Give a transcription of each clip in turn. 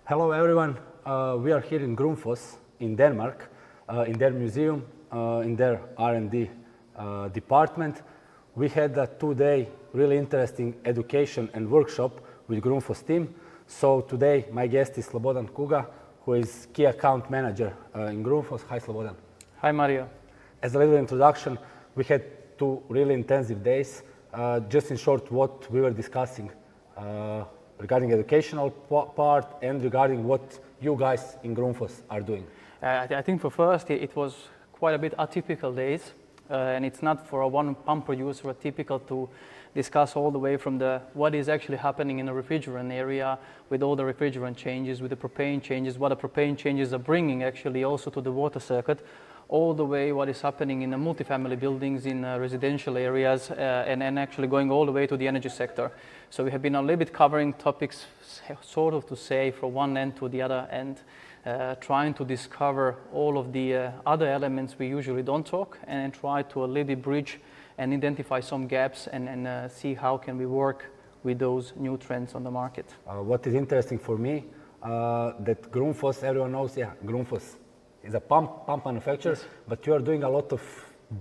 Hello everyone, we are here in GRUNDFOS in Denmark, in their museum, in their R&D department. We had a 2-day really interesting education and workshop with GRUNDFOS team. So today my guest is Slobodan Kuga, who is Key Account Manager in GRUNDFOS. Hi Slobodan. Hi Mario. As a little introduction, we had 2 really intensive days. Just in short, what we were discussing regarding educational part and regarding what you guys in GRUNDFOS are doing. I think for first it was quite a bit atypical days, and it's not for a one pump producer typical to discuss all the way from what is actually happening in the refrigerant area with all the refrigerant changes, with the propane changes, what the propane changes are bringing actually also to the water circuit, all the way what is happening in the multifamily buildings, in residential areas, and actually going all the way to the energy sector. So we have been a little bit covering topics, sort of to say, from one end to the other end, trying to discover all of the other elements we usually don't talk, and try to a little bit bridge and identify some gaps and see how can we work with those new trends on the market. What is interesting for me, that GRUNDFOS, everyone knows, GRUNDFOS is a pump manufacturer, yes. But you are doing a lot of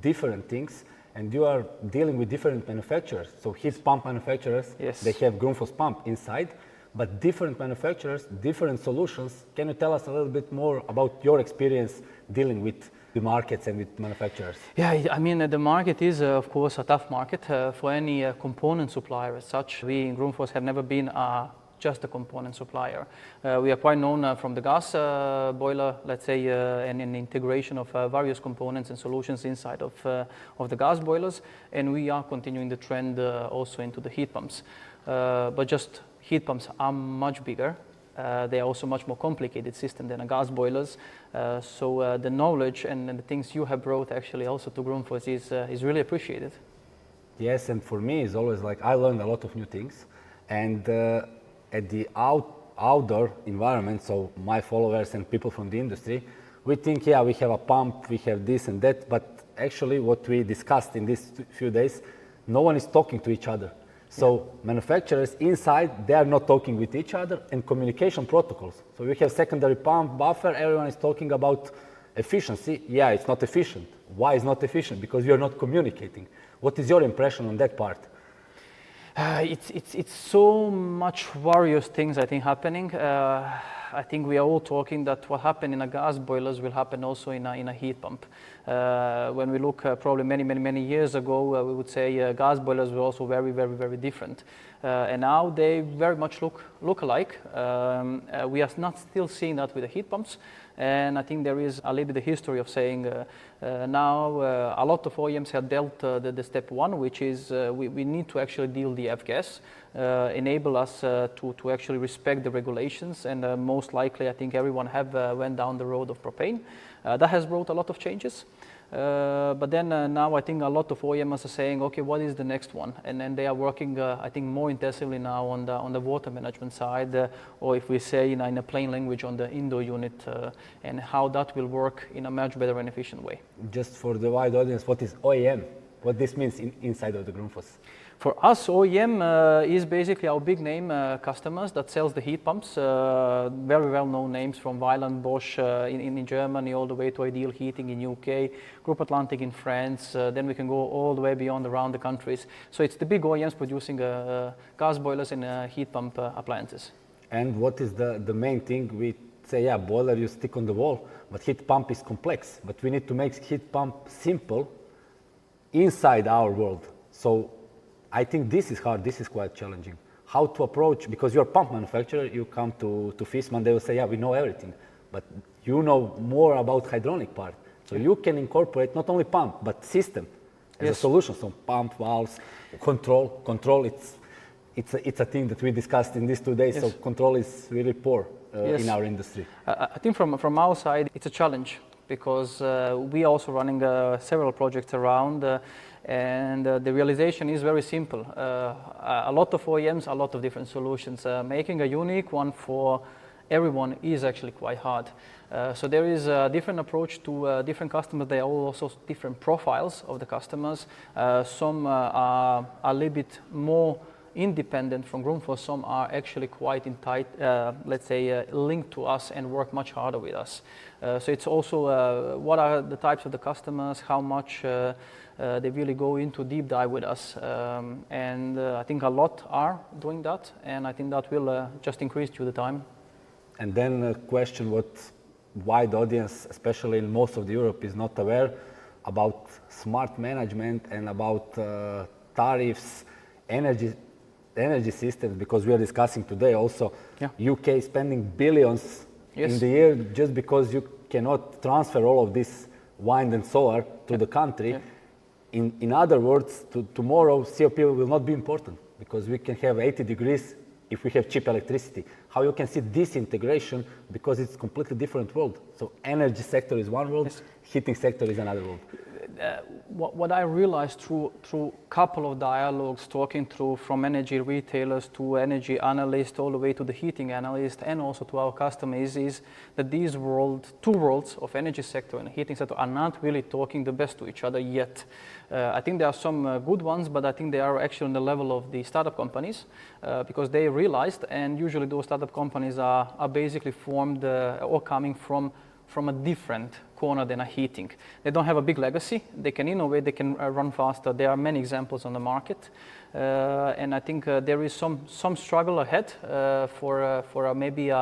different things and you are dealing with different manufacturers. So heat pump manufacturers, yes. They have GRUNDFOS pump inside, but different manufacturers, different solutions. Can you tell us a little bit more about your experience dealing with the markets and with manufacturers? Yeah, I mean, the market is, of course, a tough market for any component supplier as such. We in GRUNDFOS have never been just a component supplier. We are quite known from the gas boiler, let's say, and in integration of various components and solutions inside of the gas boilers, and we are continuing the trend also into the heat pumps. But just heat pumps are much bigger. They are also much more complicated system than a gas boilers. So the knowledge and the things you have brought actually also to GRUNDFOS is really appreciated. Yes, and for me it's always like I learned a lot of new things, and at the outdoor environment, so my followers and people from the industry, we think, yeah, we have a pump, we have this and that, but actually what we discussed in these few days, no one is talking to each other. So manufacturers inside, they are not talking with each other, and communication protocols. So we have secondary pump, buffer, everyone is talking about efficiency. Yeah, it's not efficient. Why is not efficient? Because you're not communicating. What is your impression on that part? It's so much various things I think happening. I think we are all talking that what happened in a gas boilers will happen also in a heat pump. When we look probably many years ago, we would say gas boilers were also very different. And now they very much look alike. We are not still seeing that with the heat pumps. And I think there is a little bit of history of saying now a lot of OEMs have dealt the step one, which is we need to actually deal the F-gas, enable us to actually respect the regulations, and most likely I think everyone have went down the road of propane. That has brought a lot of changes. But then now I think a lot of OEMs are saying, okay, what is the next one? And then they are working, I think, more intensively now on the water management side, or if we say in a plain language, on the indoor unit, and how that will work in a much better and efficient way. Just for the wide audience, what is OEM? What this means inside of the GRUNDFOS? For us, OEM is basically our big name customers that sells the heat pumps. Very well-known names from Weiland, Bosch in Germany, all the way to Ideal Heating in UK, Group Atlantic in France. Then we can go all the way beyond around the countries. So it's the big OEMs producing gas boilers and heat pump appliances. And what is the main thing? We say, yeah, boiler you stick on the wall, but heat pump is complex. But we need to make heat pump simple inside our world. So I think this is hard, this is quite challenging. How to approach, because you're a pump manufacturer, you come to Fissmann, they will say, yeah, we know everything, but you know more about hydronic part. So you can incorporate not only pump, but system as a solution. So pump, valves, control, it's a thing that we discussed in these 2 days, so control is really poor in our industry. I think from our side, it's a challenge, because we are also running several projects around, and the realization is very simple. A lot of OEMs, a lot of different solutions. Making a unique one for everyone is actually quite hard. So there is a different approach to different customers. There are also different profiles of the customers. Some are a little bit more independent from GRUNDFOS, some are actually quite in tight, let's say, linked to us and work much harder with us. So it's also what are the types of the customers, how much they really go into deep dive with us. And I think a lot are doing that, and I think that will just increase through the time. And then a question what wide audience, especially in most of Europe, is not aware about smart management and about tariffs, energy systems, because we are discussing today also UK spending billions in the year just because you cannot transfer all of this wind and solar to the country. In other words, tomorrow COP will not be important because we can have 80 degrees if we have cheap electricity. How you can see this integration, because it's completely different world. So energy sector is one world, heating sector is another world. What I realized through couple of dialogues, talking through from energy retailers to energy analysts, all the way to the heating analyst, and also to our customers, is that these two worlds of energy sector and heating sector are not really talking the best to each other yet. I think there are some good ones, but I think they are actually on the level of the startup companies because they realized, and usually those startup companies are basically formed or coming from a different corner than a heating. They don't have a big legacy, they can innovate, they can run faster. There are many examples on the market. And I think there is some struggle ahead for maybe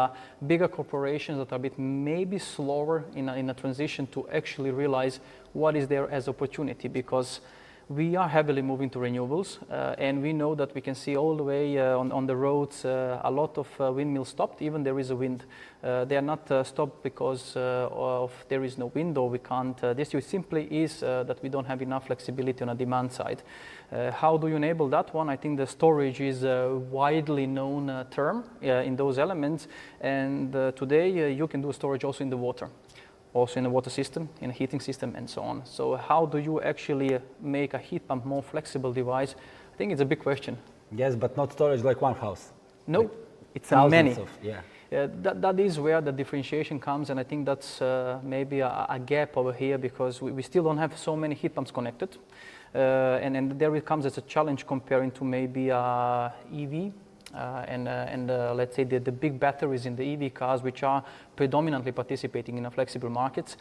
bigger corporations that are a bit maybe slower in a transition to actually realize what is there as opportunity, because we are heavily moving to renewables, and we know that we can see all the way on the roads a lot of windmills stopped, even there is a wind. They are not stopped because of there is no wind or we can't. This simply is that we don't have enough flexibility on a demand side. How do you enable that one? I think the storage is a widely known term in those elements, and today you can do storage also in the water. Also in the water system, in a heating system, and so on. So how do you actually make a heat pump more flexible device? I think it's a big question. Yes, but not storage like one house. No, like it's many. That is where the differentiation comes, and I think that's maybe a gap over here, because we still don't have so many heat pumps connected. And there it comes as a challenge comparing to maybe EV. Let's say the big batteries in the EV cars, which are predominantly participating in a flexible markets.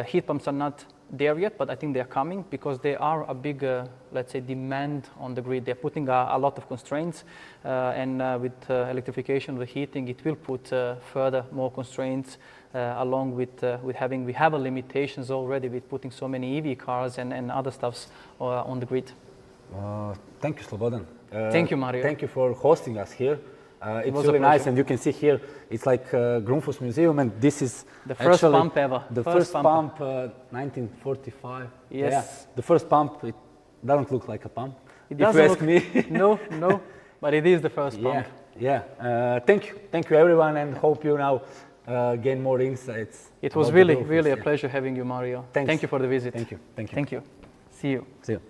Heat pumps are not there yet, but I think they're coming because they are a big, let's say, demand on the grid. They're putting a lot of constraints, and with electrification of the heating, it will put further more constraints along with having, we have limitations already with putting so many EV cars and other stuffs on the grid. Thank you, Slobodan. Thank you, Mario. Thank you for hosting us here. It's really nice, and you can see here, it's like GRUNDFOS Museum, and this is the first pump ever. The first pump, 1945. Yes. Yeah, the first pump, it doesn't look like a pump, it if you ask me. No, but it is the first pump. Yeah. Thank you everyone, and hope you now gain more insights. It was really a pleasure having you, Mario. Thanks. Thank you for the visit. Thank you. See you. See you.